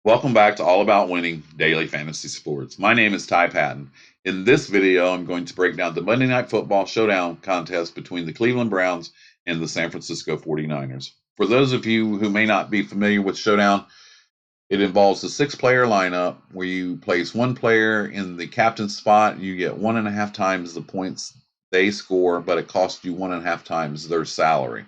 Welcome back to All About Winning Daily Fantasy Sports. My name is Ty Patton. In this video, I'm going to break down the Monday Night Football Showdown contest between the Cleveland Browns and the San Francisco 49ers. For those of you who may not be familiar with Showdown, it involves a six-player lineup where you place one player in the captain's spot. You get 1.5 times the points they score, but it costs you 1.5 times their salary.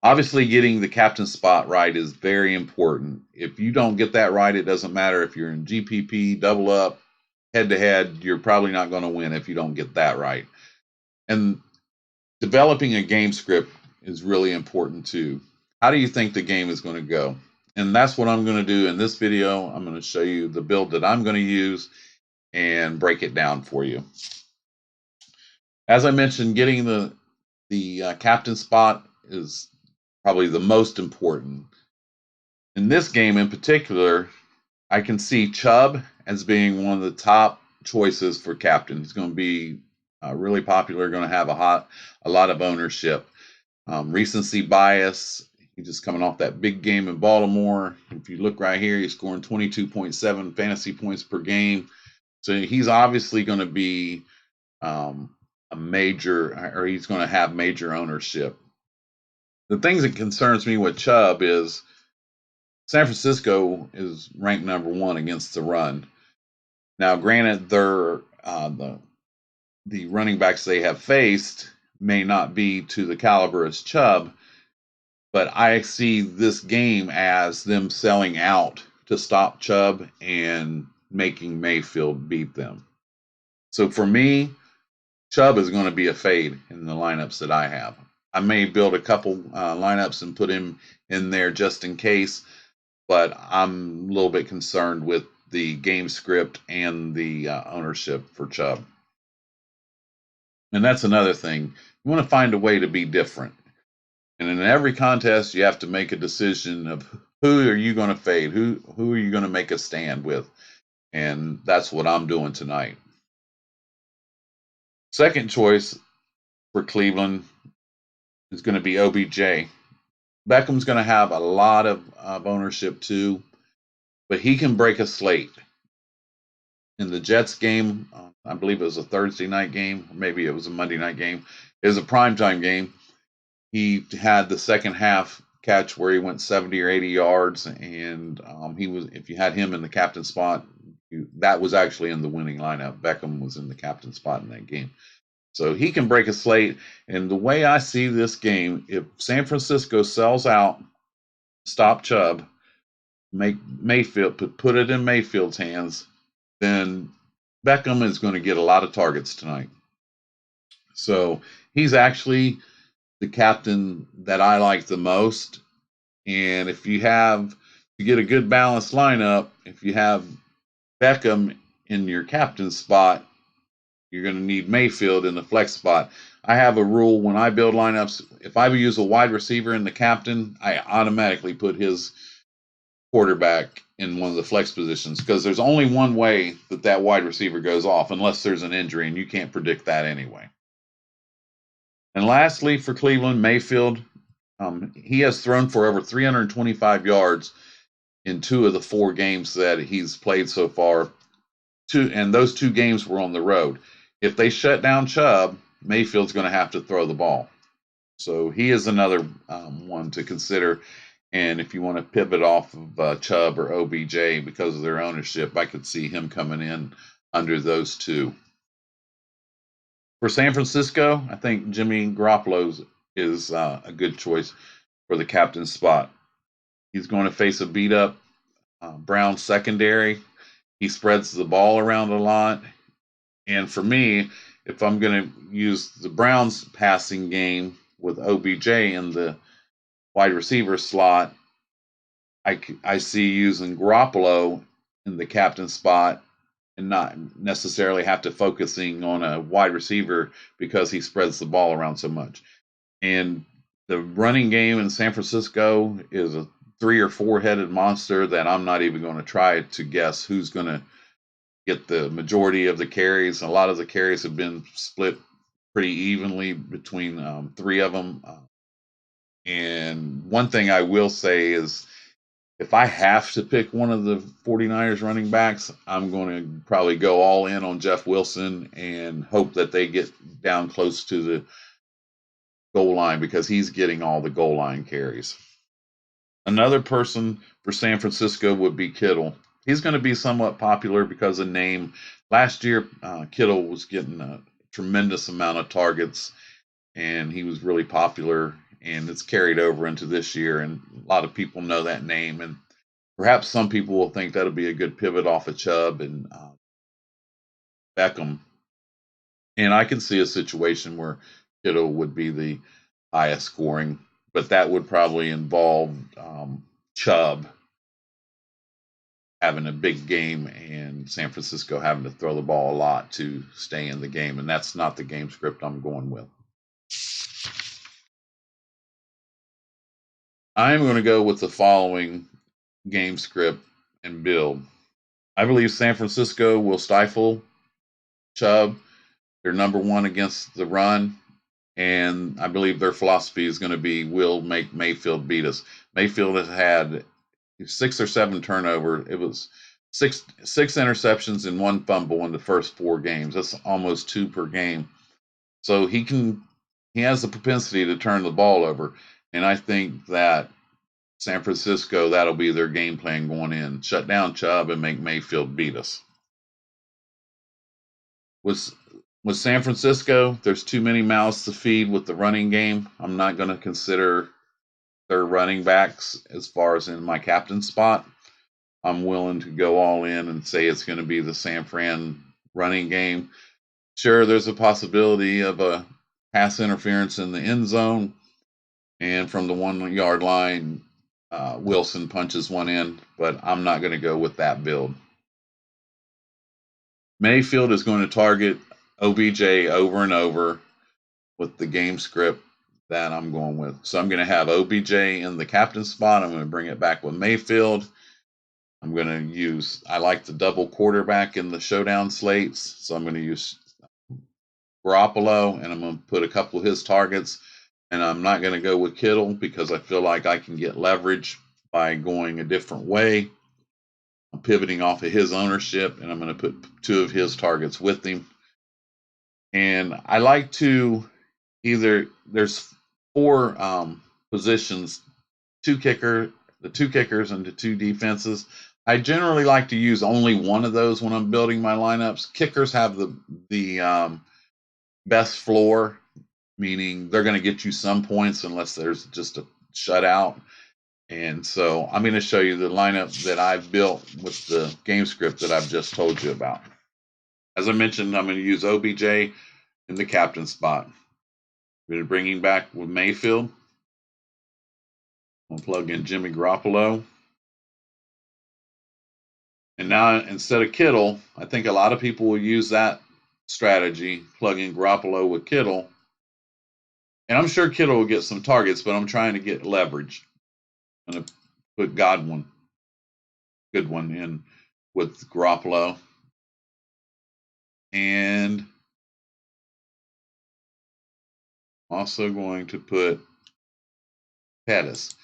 Obviously, getting the captain spot right is very important. If you don't get that right, it doesn't matter if you're in GPP, double up, head to head, you're probably not going to win if you don't get that right. And developing a game script is really important too. How do you think the game is going to go? And that's what I'm going to do in this video. I'm going to show you the build that I'm going to use and break it down for you. As I mentioned, getting the captain spot is probably the most important. In this game in particular, I can see Chubb as being one of the top choices for captain. He's going to be really popular, going to have a lot of ownership. Recency bias. He's just coming off that big game in Baltimore. If you look right here, he's scoring 22.7 fantasy points per game. So he's obviously going to be a major, or he's going to have major ownership. The things that concerns me with Chubb is San Francisco is ranked number 1 against the run. Now, granted, the running backs they have faced may not be to the caliber as Chubb, but I see this game as them selling out to stop Chubb and making Mayfield beat them. So for me, Chubb is going to be a fade in the lineups that I have. I may build a couple lineups and put him in there just in case, but I'm a little bit concerned with the game script and the ownership for Chubb. And that's another thing. You want to find a way to be different. And in every contest, you have to make a decision of who are you going to fade? Who are you going to make a stand with? And that's what I'm doing tonight. Second choice for Cleveland is going to be OBJ. Beckham's going to have a lot of ownership too, but he can break a slate. In the Jets game, I believe it was a Thursday night game, or maybe it was a Monday night game. It was a primetime game. He had the second half catch where he went 70 or 80 yards, and if you had him in the captain spot, that was actually in the winning lineup. Beckham was in the captain spot in that game. So he can break a slate. And the way I see this game, if San Francisco sells out, stop Chubb, make Mayfield put it in Mayfield's hands, then Beckham is going to get a lot of targets tonight. So he's actually the captain that I like the most. And if you get a good balanced lineup, if you have Beckham in your captain spot, you're going to need Mayfield in the flex spot. I have a rule when I build lineups, if I use a wide receiver in the captain, I automatically put his quarterback in one of the flex positions because there's only one way that wide receiver goes off unless there's an injury, and you can't predict that anyway. And lastly, for Cleveland, Mayfield, he has thrown for over 325 yards in 2 of the 4 games that he's played so far. And those 2 games were on the road. If they shut down Chubb, Mayfield's going to have to throw the ball. So he is another one to consider. And if you want to pivot off of Chubb or OBJ because of their ownership, I could see him coming in under those 2. For San Francisco, I think Jimmy Garoppolo is a good choice for the captain spot. He's going to face a beat-up Brown secondary. He spreads the ball around a lot. And for me, if I'm going to use the Browns passing game with OBJ in the wide receiver slot, I see using Garoppolo in the captain spot and not necessarily have to focusing on a wide receiver because he spreads the ball around so much. And the running game in San Francisco is a 3 or 4 headed monster that I'm not even going to try to guess who's going to get the majority of the carries. A lot of the carries have been split pretty evenly between 3 of them. And one thing I will say is If I have to pick one of the 49ers running backs, I'm going to probably go all in on Jeff Wilson and hope that they get down close to the goal line because he's getting all the goal line carries. Another person for San Francisco would be Kittle. He's going to be somewhat popular because of name. Last year, Kittle was getting a tremendous amount of targets, and he was really popular. And it's carried over into this year, and a lot of people know that name. And perhaps some people will think that'll be a good pivot off of Chubb and Beckham. And I can see a situation where Kittle would be the highest scoring, but that would probably involve Chubb having a big game and San Francisco having to throw the ball a lot to stay in the game. And that's not the game script I'm going with. I'm going to go with the following game script and build. I believe San Francisco will stifle Chubb. They're number one against the run. And I believe their philosophy is going to be we'll make Mayfield beat us. Mayfield has had 6 or 7 turnovers. It was six interceptions and 1 fumble in the first 4 games. That's almost 2 per game. So he has the propensity to turn the ball over. And I think that San Francisco, that'll be their game plan going in. Shut down Chubb and make Mayfield beat us. With San Francisco, there's too many mouths to feed with the running game. I'm not going to consider their running backs as far as in my captain spot. I'm willing to go all in and say it's going to be the San Fran running game. Sure, there's a possibility of a pass interference in the end zone, and from the 1-yard line, Wilson punches one in, but I'm not going to go with that build. Mayfield is going to target OBJ over and over with the game script that I'm going with. So I'm going to have OBJ in the captain spot. I'm going to bring it back with Mayfield. I'm going to I like the double quarterback in the showdown slates. So I'm going to use Garoppolo, and I'm going to put a couple of his targets. And I'm not going to go with Kittle because I feel like I can get leverage by going a different way. I'm pivoting off of his ownership, and I'm going to put 2 of his targets with him. And I like to there's 4 positions, the 2 kickers and the 2 defenses. I generally like to use only one of those when I'm building my lineups. Kickers have the best floor, meaning they're going to get you some points unless there's just a shutout. And so I'm going to show you the lineup that I've built with the game script that I've just told you about. As I mentioned, I'm going to use OBJ in the captain spot. I'm going to bring him back with Mayfield. I'm going to plug in Jimmy Garoppolo. And now instead of Kittle, I think a lot of people will use that strategy, plug in Garoppolo with Kittle. And I'm sure Kittle will get some targets, but I'm trying to get leverage. I'm going to put Goodwin in with Garoppolo. And also going to put Pettis.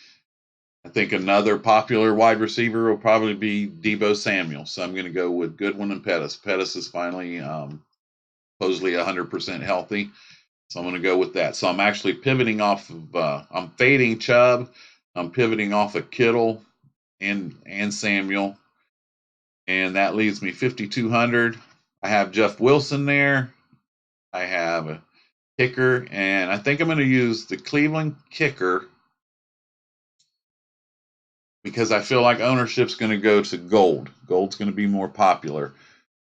I think another popular wide receiver will probably be Deebo Samuel. So I'm going to go with Goodwin and Pettis. Pettis is finally supposedly 100% healthy. So I'm going to go with that. So I'm actually pivoting off of, I'm fading Chubb. I'm pivoting off of Kittle and Samuel. And that leaves me 5,200. I have Jeff Wilson there. I have a kicker. And I think I'm going to use the Cleveland kicker because I feel like ownership's going to go to gold. Gold's going to be more popular.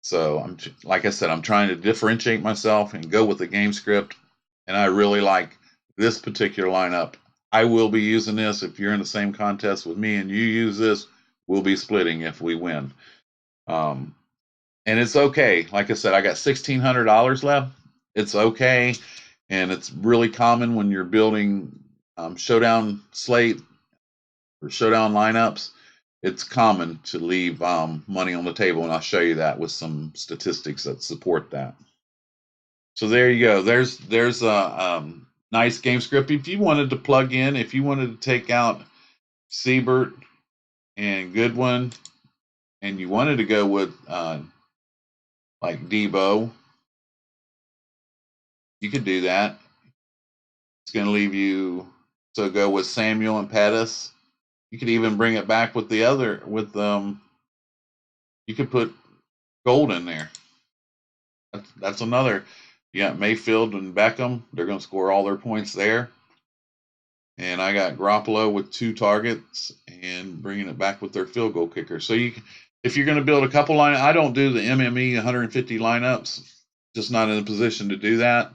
So like I said, I'm trying to differentiate myself and go with the game script. And I really like this particular lineup. I will be using this. If you're in the same contest with me and you use this, we'll be splitting if we win. And it's okay. Like I said, I got $1,600 left. It's okay. And it's really common when you're building showdown slate or showdown lineups. It's common to leave money on the table. And I'll show you that with some statistics that support that. So there you go. There's a nice game script. If you wanted to plug in, if you wanted to take out Siebert and Goodwin, and you wanted to go with like Debo, you could do that. It's going to leave you, so go with Samuel and Pettis. You could even bring it back with the other, with you could put Gold in there. That's another. You got Mayfield and Beckham. They're going to score all their points there. And I got Garoppolo with 2 targets and bringing it back with their field goal kicker. So if you're going to build a couple line, I don't do the MME 150 lineups. Just not in a position to do that.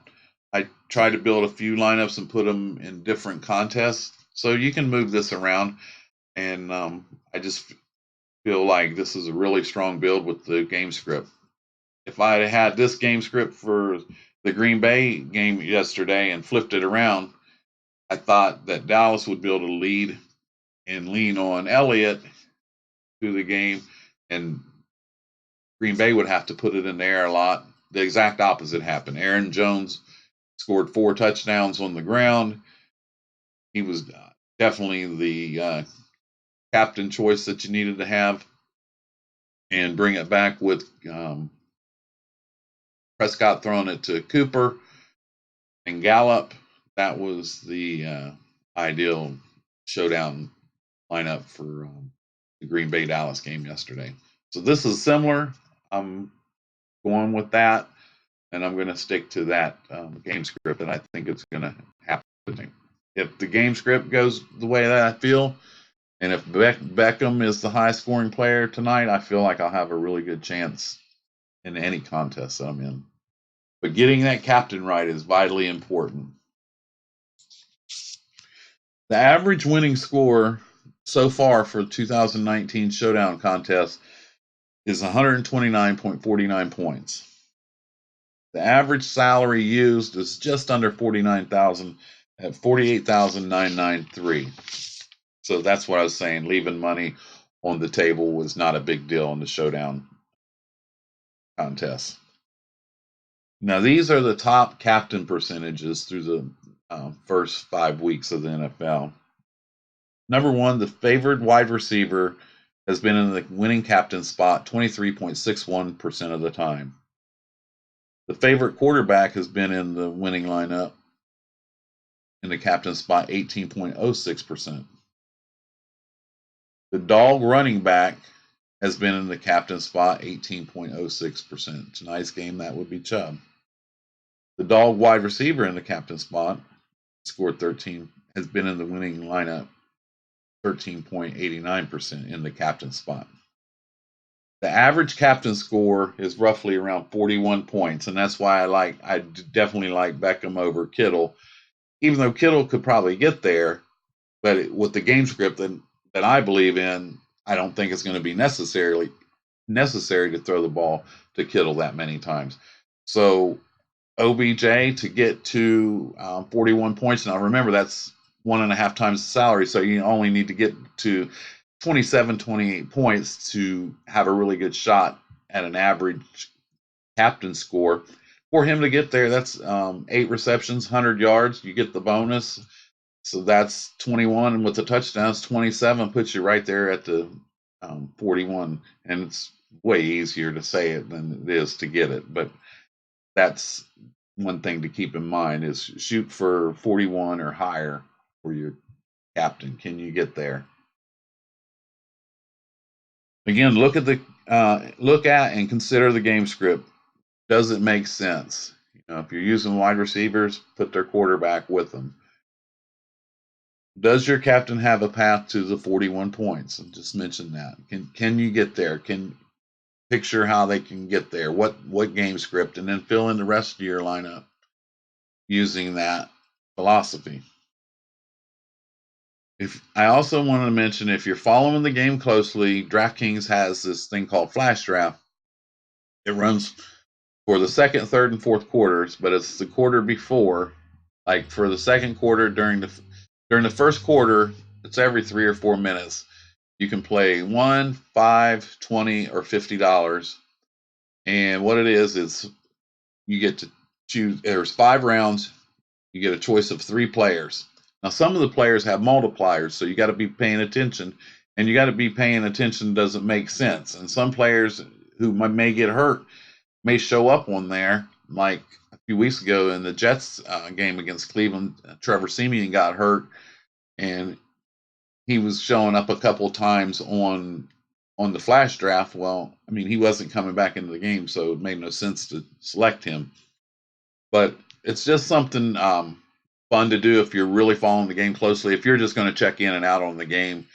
I try to build a few lineups and put them in different contests. So you can move this around. And I just feel like this is a really strong build with the game script. If I had this game script for the Green Bay game yesterday and flipped it around, I thought that Dallas would be able to lead and lean on Elliott through the game, and Green Bay would have to put it in the air a lot. The exact opposite happened. Aaron Jones scored 4 touchdowns on the ground. He was definitely the captain choice that you needed to have, and bring it back with Prescott throwing it to Cooper and Gallup. That was the ideal showdown lineup for the Green Bay Dallas game yesterday. So this is similar. I'm going with that, and I'm going to stick to that game script, and I think it's going to happen. If the game script goes the way that I feel, and if Beckham is the high scoring player tonight, I feel like I'll have a really good chance in any contest that I'm in. But getting that captain right is vitally important. The average winning score so far for the 2019 Showdown contest is 129.49 points. The average salary used is just under 49,000 at 48,993. So that's what I was saying. Leaving money on the table was not a big deal in the Showdown contest. Now, these are the top captain percentages through the first 5 weeks of the NFL. Number 1, the favored wide receiver has been in the winning captain spot 23.61% of the time. The favorite quarterback has been in the winning lineup in the captain spot 18.06%. The dog running back has been in the captain spot 18.06%. Tonight's game, that would be Chubb. The dog wide receiver in the captain spot scored 13, has been in the winning lineup 13.89% in the captain spot. The average captain score is roughly around 41 points, and that's why I definitely like Beckham over Kittle, even though Kittle could probably get there. But with the game script that I believe in, I don't think it's going to be necessary to throw the ball to Kittle that many times. So OBJ to get to 41 points. Now remember, that's 1.5 times the salary, so you only need to get to 27, 28 points to have a really good shot at an average captain score. For him to get there, that's 8 receptions, 100 yards. You get the bonus. So that's 21, and with the touchdowns, 27 puts you right there at the 41. And it's way easier to say it than it is to get it. But that's one thing to keep in mind is shoot for 41 or higher for your captain. Can you get there? Again, look at and consider the game script. Does it make sense? If you're using wide receivers, put their quarterback with them. Does your captain have a path to the 41 points? I just mentioned that. Can you get there? Can picture how they can get there? What game script, and then fill in the rest of your lineup using that philosophy. If I also wanted to mention, if you're following the game closely, Draftkings has this thing called Flash Draft. It runs for the second, third, and fourth quarters, but it's the quarter before. Like for the second quarter, during the first quarter, it's every 3 or 4 minutes. You can play $1, $5, $20, or $50. And what it is you get to choose. There's 5 rounds. You get a choice of 3 players. Now, some of the players have multipliers, so you got to be paying attention and you got to be paying attention. Does it make sense? And some players who may get hurt may show up on there. Like a few weeks ago in the Jets game against Cleveland, Trevor Siemian got hurt, and he was showing up a couple times on the flash draft. Well, I mean, he wasn't coming back into the game, so it made no sense to select him. But it's just something fun to do if you're really following the game closely. If you're just going to check in and out on the game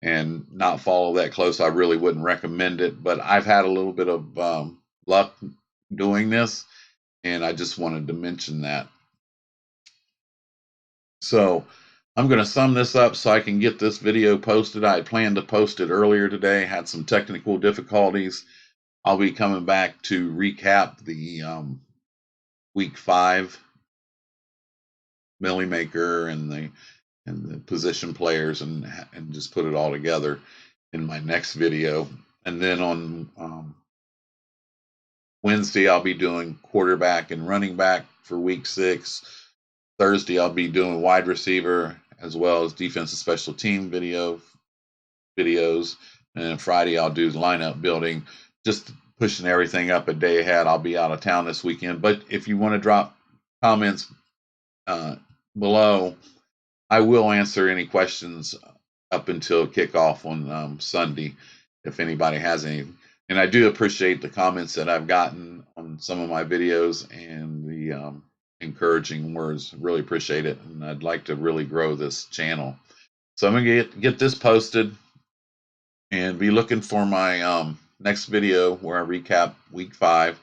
and not follow that close, I really wouldn't recommend it. But I've had a little bit of luck doing this, and I just wanted to mention that. So I'm going to sum this up so I can get this video posted. I had planned to post it earlier today, had some technical difficulties. I'll be coming back to recap the week 5 Millie Maker and the position players and just put it all together in my next video. And then on Wednesday, I'll be doing quarterback and running back for week 6. Thursday, I'll be doing wide receiver as well as defensive special team videos. And then Friday, I'll do lineup building, just pushing everything up a day ahead. I'll be out of town this weekend. But if you want to drop comments below, I will answer any questions up until kickoff on Sunday, if anybody has any. And I do appreciate the comments that I've gotten on some of my videos and the encouraging words. Really appreciate it, and I'd like to really grow this channel. So I'm gonna get this posted and be looking for my next video where I recap week 5.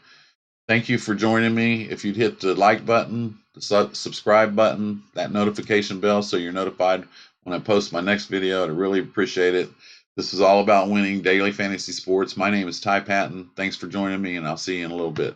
Thank you for joining me. If you'd hit the like button, the subscribe button, that notification bell so you're notified when I post my next video, I'd really appreciate it. This is all about winning daily fantasy sports. My name is Ty Patton. Thanks for joining me, and I'll see you in a little bit.